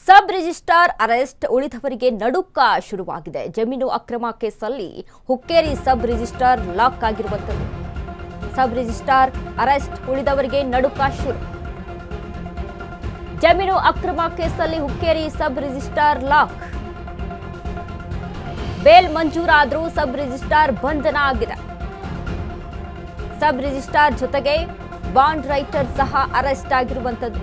Sub registrar arrest ಉಳಿದವರಿಗೆ ನಡುಕ ಶುರುವಾಗಿದೆ. ಜಮೀನು ಅಕ್ರಮ ಕೇಸಲ್ಲಿ ಹುಕ್ಕೇರಿ ಸಬ್ ರಿಜಿಸ್ಟ್ರಾರ್ ಲಾಕ್ ಆಗಿರುವಂತದ್ದು. ಸಬ್ ರಿಜಿಸ್ಟ್ರಾರ್ ಅರೆಸ್ಟ್ ಉಳಿದವರಿಗೆ ನಡುಕ ಶುರು. ಜಮೀನು ಅಕ್ರಮ ಕೇಸಲ್ಲಿ Hukkeri sub registrar lock. Bail ಮಂಜೂರಾದರೂ ಸಬ್ ರಿಜಿಸ್ಟ್ರಾರ್ ಬಂಧನ ಆಗಿದೆ. ಸಬ್ ರಿಜಿಸ್ಟ್ರಾರ್ ಜೊತೆಗೆ ಬಾಂಡ್ ರೈಟರ್ ಸಹ ಅರೆಸ್ಟ್ ಆಗಿರುವಂತದ್ದು.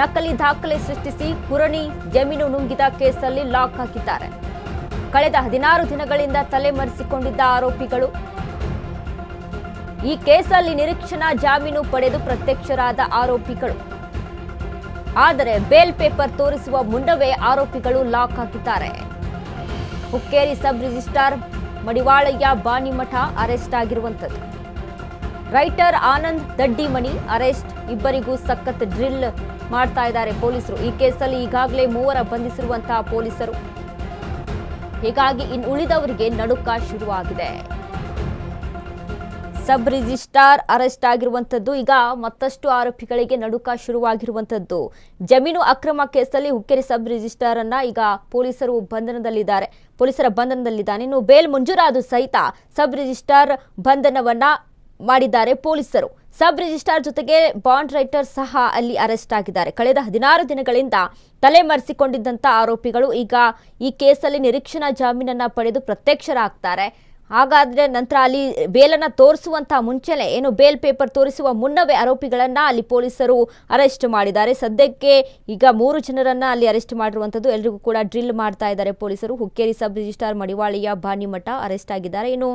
ನಕಲಿ ದಾಖಲೆ ಸೃಷ್ಟಿಸಿ ಕುರಣಿ ಜಮೀನು ನುಂಗಿದ ಕೇಸಲ್ಲಿ ಲಾಕ್ ಹಾಕಿದ್ದಾರೆ. ಕಳೆದ 16 ದಿನಗಳಿಂದ ತಲೆಮರೆಸಿಕೊಂಡಿದ್ದ ಆರೋಪಿಗಳು ಈ ಕೇಸಲ್ಲಿ ನಿರೀಕ್ಷಣಾ ಜಾಮೀನು ಪಡೆದು ಪ್ರತ್ಯಕ್ಷರಾದ ಆರೋಪಿಗಳು. ಆದರೆ ಬೇಲ್ ಪೇಪರ್ ತೋರಿಸುವ ಮುನ್ನವೇ ಆರೋಪಿಗಳು ಲಾಕ್ ಹಾಕಿದ್ದಾರೆ. Hukkeri sub registrar Madivalayya Banimath arrest ಆಗಿರುವಂತದ್ದು. Writer Anand Daddimani arrest. ಇಬ್ಬರಿಗೂ ಸಖತ್ ಡ್ರಿಲ್ ಮಾಡ್ತಾ ಇದ್ದಾರೆ ಪೊಲೀಸರು. ಈ ಕೇಸಲ್ಲಿ ಈಗಾಗಲೇ 3 ಬಂಧಿಸಿರುವಂತಹ ಪೊಲೀಸರು. ಹೀಗಾಗಿ ಇನ್ನು ಉಳಿದವರಿಗೆ ನಡುಕ ಶುರುವಾಗಿದೆ. ಸಬ್ ರಿಜಿಸ್ಟ್ರಾರ್ ಅರೆಸ್ಟ್ ಆಗಿರುವಂತದ್ದು. ಈಗ ಮತ್ತಷ್ಟು ಆರೋಪಿಗಳಿಗೆ ನಡುಕ ಶುರುವಾಗಿರುವಂತದ್ದು. ಜಮೀನು ಅಕ್ರಮ ಕೇಸಲ್ಲಿ ಹುಕ್ಕೇರಿ ಸಬ್ ರಿಜಿಸ್ಟ್ರಾರ್ ಅನ್ನ ಈಗ ಪೊಲೀಸರ ಬಂಧನದಲ್ಲಿದ್ದಾನೆ. ಇನ್ನು ಬೇಲ್ ಮಂಜೂರಾದ ಸಹಿತ ಸಬ್ ರಿಜಿಸ್ಟ್ರಾರ್ ಬಂಧನವನ್ನ ಮಾಡಿದ್ದಾರೆ ಪೊಲೀಸರು. ಸಬ್ ರಿಜಿಸ್ಟ್ರಾರ್ ಜೊತೆಗೆ ಬಾಂಡ್ ರೈಟರ್ ಸಹ ಅಲ್ಲಿ ಅರೆಸ್ಟ್ ಆಗಿದ್ದಾರೆ. ಕಳೆದ 16 ದಿನಗಳಿಂದ ತಲೆಮರೆಸಿಕೊಂಡಿದ್ದಂಥ ಆರೋಪಿಗಳು ಈಗ ಈ ಕೇಸಲ್ಲಿ ನಿರೀಕ್ಷಣಾ ಜಾಮೀನನ್ನ ಪಡೆದು ಪ್ರತ್ಯಕ್ಷರಾಗ್ತಾರೆ. ಹಾಗಾದ್ರೆ ನಂತರ ಅಲ್ಲಿ ಬೇಲನ್ನ ತೋರಿಸುವಂತಹ ಮುಂಚೆನೆ ಬೇಲ್ ಪೇಪರ್ ತೋರಿಸುವ ಮುನ್ನವೇ ಆರೋಪಿಗಳನ್ನ ಅಲ್ಲಿ ಪೊಲೀಸರು ಅರೆಸ್ಟ್ ಮಾಡಿದ್ದಾರೆ. ಸದ್ಯಕ್ಕೆ ಈಗ 3 ಜನರನ್ನ ಅಲ್ಲಿ ಅರೆಸ್ಟ್ ಮಾಡಿರುವಂತದ್ದು. ಎಲ್ರಿಗೂ ಕೂಡ ಡ್ರಿಲ್ ಮಾಡ್ತಾ ಇದ್ದಾರೆ ಪೊಲೀಸರು. Hukkeri sub registrar Madivalayya Banimath arrest ಆಗಿದ್ದಾರೆ. ಇನ್ನು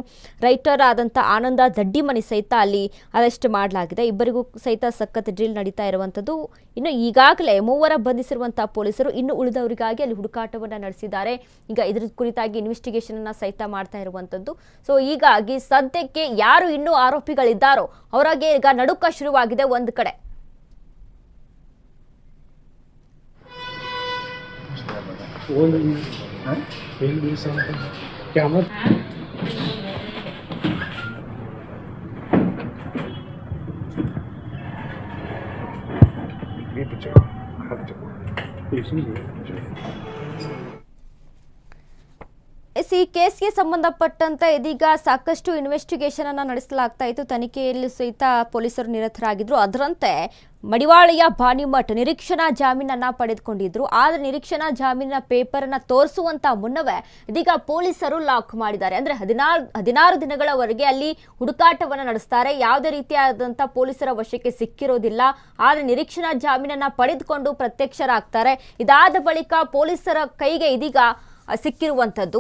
ರೈಟರ್ ಆದಂತ ಆನಂದ ದಡ್ಡಿಮನಿ ಸಹಿತ ಅಲ್ಲಿ ಅರೆಸ್ಟ್ ಮಾಡಲಾಗಿದೆ. ಇಬ್ಬರಿಗೂ ಸಹಿತ ಸಖತ್ ಡ್ರಿಲ್ ನಡೀತಾ ಇರುವಂತದ್ದು. ಇನ್ನು ಈಗಾಗಲೇ 3 ಬಂಧಿಸಿರುವಂತಹ ಪೊಲೀಸರು ಇನ್ನು ಉಳಿದವರಿಗಾಗಿ ಅಲ್ಲಿ ಹುಡುಕಾಟವನ್ನ ನಡೆಸಿದ್ದಾರೆ. ಈಗ ಇದರ ಕುರಿತಾಗಿ ಇನ್ವೆಸ್ಟಿಗೇಷನ್ ಅನ್ನ ಸಹಿತ ಮಾಡ್ತಾ ಇರುವಂತದ್ದು. ಸೊ ಹೀಗಾಗಿ ಸದ್ಯಕ್ಕೆ ಯಾರು ಇನ್ನೂ ಆರೋಪಿಗಳಿದ್ದಾರೋ ಅವರಿಗೆ ಈಗ ನಡುಕ ಶುರುವಾಗಿದೆ ಒಂದು ಕಡೆ. ಈ ಕೇಸ್ಗೆ ಸಂಬಂಧಪಟ್ಟಂತೆ ಇದೀಗ ಸಾಕಷ್ಟು ಇನ್ವೆಸ್ಟಿಗೇಷನ್ ಅನ್ನ ನಡೆಸಲಾಗ್ತಾ ಇತ್ತು. ತನಿಖೆಯಲ್ಲಿ ಸಹಿತ ಪೊಲೀಸರು ನಿರತರಾಗಿದ್ರು. ಅದರಂತೆ ಮಡಿವಾಳಯ್ಯ ಬಾನಿಮಠ ನಿರೀಕ್ಷಣಾ ಜಾಮೀನನ್ನ ಪಡೆದುಕೊಂಡಿದ್ರು. ಆದ್ರೆ ನಿರೀಕ್ಷಣಾ ಜಾಮೀನಿನ ಪೇಪರ್ ಅನ್ನ ತೋರಿಸುವಂತ ಮುನ್ನವೇ ಇದೀಗ ಪೊಲೀಸರು ಲಾಕ್ ಮಾಡಿದ್ದಾರೆ. ಅಂದ್ರೆ 16 ದಿನಗಳವರೆಗೆ ಅಲ್ಲಿ ಹುಡುಕಾಟವನ್ನ ನಡೆಸ್ತಾರೆ. ಯಾವುದೇ ರೀತಿಯಾದಂತ ಪೊಲೀಸರ ವಶಕ್ಕೆ ಸಿಕ್ಕಿರೋದಿಲ್ಲ. ಆದ್ರೆ ನಿರೀಕ್ಷಣಾ ಜಾಮೀನನ್ನ ಪಡೆದುಕೊಂಡು ಪ್ರತ್ಯಕ್ಷರಾಗ್ತಾರೆ. ಇದಾದ ಬಳಿಕ ಪೊಲೀಸರ ಕೈಗೆ ಇದೀಗ ಸಿಕ್ಕಿರುವಂತದ್ದು.